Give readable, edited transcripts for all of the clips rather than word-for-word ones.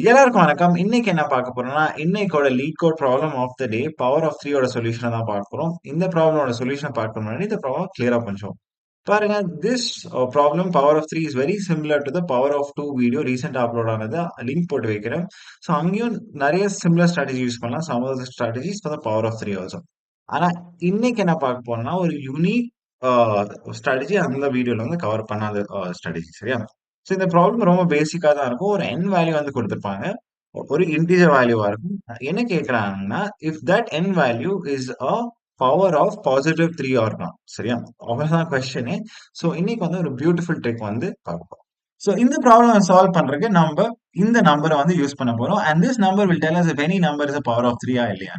எல்லாருக்கும் வணக்கம். இன்னைக்கு என்ன பார்க்க போறோம்னா, இன்னைக்கோட LeetCode problem of the day power of 3 ஓட சொல்யூஷன தான் பார்க்க போறோம். இந்த ப்ராப்ளமோட சொல்யூஷன் பார்க்க முன்னாடி இந்த ப்ராப்ளம் கிளியரா கொஞ்சம் பாருங்க. This problem power of 3 is very similar to the power of 2 video ரீசென்ட்டா அப்லோட் ஆனது. லிங்க் போட்டு வைக்கிறேன். ஸோ அங்கேயும் நெறைய சிமிலர் ஸ்ட்ராட்டஜி யூஸ் பண்ணலாம். Some of the strategies for the power of 3 also. ஆனா இன்னைக்கு என்ன பார்க்க போறோம்னா, ஒரு யூனிக் அ ஸ்ட்ராட்டஜி அந்த வீடியோல வந்து கவர் பண்ணாத ஸ்ட்ராட்டஜி சரியா? ஸோ இந்த ப்ராப்ளம் ரொம்ப பேசிக்கா தான் இருக்கும். ஒரு n வேல்யூ வந்து குடுத்திருப்பாங்க. ஒரு இன்டிஜர் வேல்யூவா இருக்கும். என்ன கேட்குறாங்கன்னா, if that n value is a power of positive 3 or not சரியா? அவ்வளவுதான் கொஸ்டினே. ஸோ இன்னைக்கு வந்து ஒரு பியூட்டிஃபுல் ட்ரிக் வந்து பார்க்க போறோம். ஸோ இந்த ப்ராப்ளம் சால்வ் பண்றதுக்கு இந்த நம்பர வந்து யூஸ் பண்ண போறோம். And this number will tell us if any number is a power of 3 இல்லையா?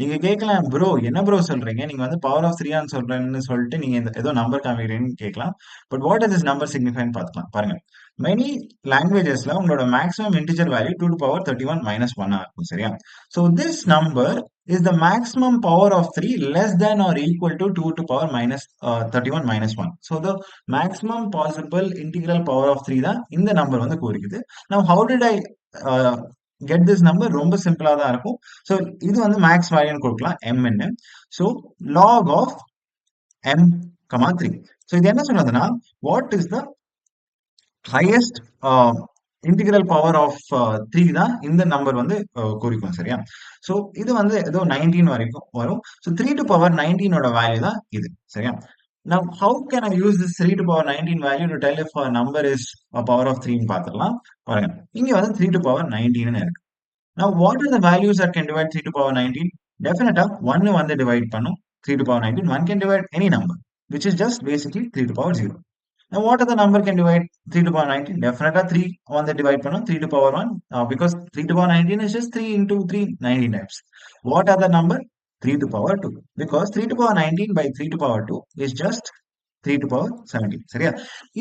நீங்க கேட்கலாம், ப்ரோ என்ன ப்ரோ சொல்றீங்க? நீங்க வந்து பவர் ஆஃப் 3 சொல்றேன்னு சொல்லிட்டு நீங்க ஏதோ நம்பர் காமிக்கிறீங்கன்னு கேட்கலாம். But what is this number சிக்னிஃபைன்னு பார்த்துக்கலாம். பாருங்க. மெனி லாங்குவேஜஸ்ல உங்களோட maximum integer value 2 to power 31 minus 1 இருக்கும் சரியா? So this number is the maximum power of 3 less than or equal to 2 to power minus 31 minus 1. So the maximum possible integral power of 3 தான் இந்த number வந்து குறிக்குது. Now how did I uh, get this number? ரொம்ப சிம்பிளா தான் இருக்கும். So இது வந்து மேக்ஸ் வேல்யூன்னு கொடுக்கலாம் mn. So log of m, 3. So இது என்ன சொல்றதுன்னா, what is the highest integral power of 3 தான் இந்த நம்பர் வந்து குறிக்கும் சரியா? ஸோ இது வந்து ஏதோ 19 வரைக்கும் வரும். ஸோ 3 to power 19 ஓட வேல்யூ தான் இது சரியா? Now how can I use this 3 to power 19 value to tell if a number is a power of 3 ன்னு பார்த்துடலாம். பாருங்க, இங்க வந்து 3 to power 19 ன்னு இருக்கு. Now, what are the values that can divide 3 to power 19? Definitely, 1 வந்து divide பண்ணும் 3 to power 19. 1 can divide any number, which is just basically 3 to power 0. Now, what other number can divide 3 to power 19? Definitely, 3 வந்து divide பண்ணும் 3 to power 1, because 3 to power 19 is just 3 into 3, 19 times. What other number? 3 to power 2. Because 3 to power 19 by 3 to power 2 is just 3 to power 17. சரியா?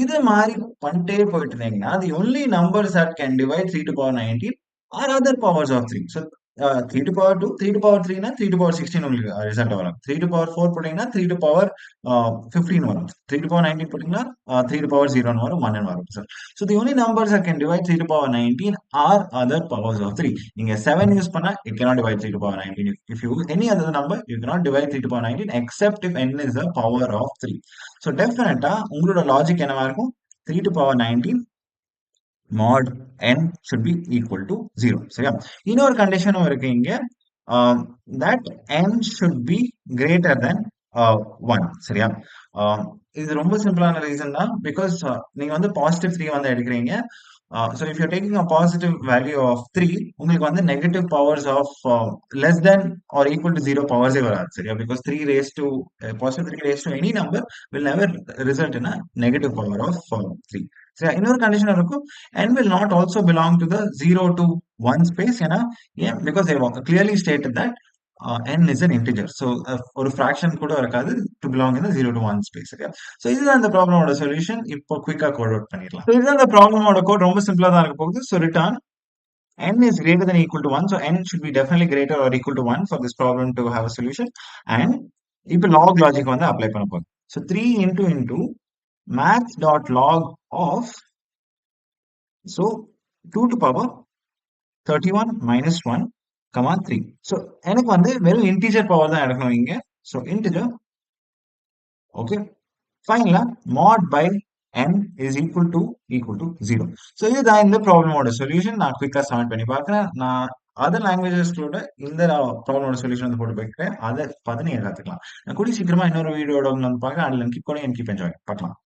இது மாதிரி பண்ணிட்டே போயிட்டு இருந்தீங்கன்னா, the only numbers that can divide 3 to power 19 are other powers of 3. So, 3 to power 2, 3 to power 3 னா 3 to power 16 உங்களுக்கு result வரும். 3 to power 4 போட்டீங்கன்னா 3 to power 15 வரும். 3 to power 19 போட்டீங்கன்னா 3 to power 0 ன்னு வரும், 1 ன்னு வரும். So the only numbers that can divide 3 to power 19 are other powers of 3. நீங்க 7 யூஸ் பண்ணா it cannot divide 3 to power 19. If you use any other number, you cannot divide 3 to power 19 except if n is the power of 3. So definitely உங்களோட logic என்னவா இருக்கும்? 3 to power 19 mod n should be equal to 0 சரியா? இன்னொரு கண்டிஷனும் இருக்கு இங்க, that n should be greater than 1 சரியா? இது ரொம்ப சிம்பிளான ரீசன் தான், பிகாஸ் நீங்க வந்து பாசிட்டிவ் 3 வந்து எடுக்கிறீங்க. So if you're taking a positive value of 3, உங்களுக்கு வந்து negative powers of less than or equal to 0 powers வராது சரியா? Because 3 raised to positive 3 raised to any number will never result in a negative power of 3 சரியா? இன்னொரு condition இருக்கும், n will not also belong to the 0 to 1 space. ஏன்னா ஏன்? Because they have clearly stated that n is an integer. So ஒரு fraction கூட இருக்காது to belong in the 0 to 1 space சரியா? So இதுதான் இந்த ப்ராப்ளமோட சொல்யூஷன். இப்போ குயிக்கா கோட் அவுட் பண்ணிடலாம். So இதுதான் இந்த ப்ராப்ளமோட கோட். ரொம்ப சிம்பிளா தான் இருக்க போகுது. So return n is greater than or equal to 1. So n should be definitely greater or equal to 1 for this problem to have a solution. And இப்போ log logic வந்து அப்ளை பண்ண போகுது. So 3 into math.log of, so 2 to power 31 minus 1, 3. So எனக்கு வந்து வெறும் integer power தான் எடுக்கணும் இங்க. So integer, okay. ஃபைனலா mod by n is equal to 0. So இதுதான் இந்த ப்ராப்ளமோட சொல்யூஷன். நான் குயிக்கா சப்மிட் பண்ணி பார்க்குறேன். நான் அதர் லாங்குவேஜஸ்லோட இந்த ப்ராப்ளமோட சொல்யூஷன் வந்து போட்டு வைக்கிறேன். அதை பார்த்து நீங்க கத்துக்கலாம். நான் கூடிய சீக்கிரமா இன்னொரு வீடியோட வந்து பார்க்குறேன். அதில் keep coding and keep enjoy பார்க்கலாம்.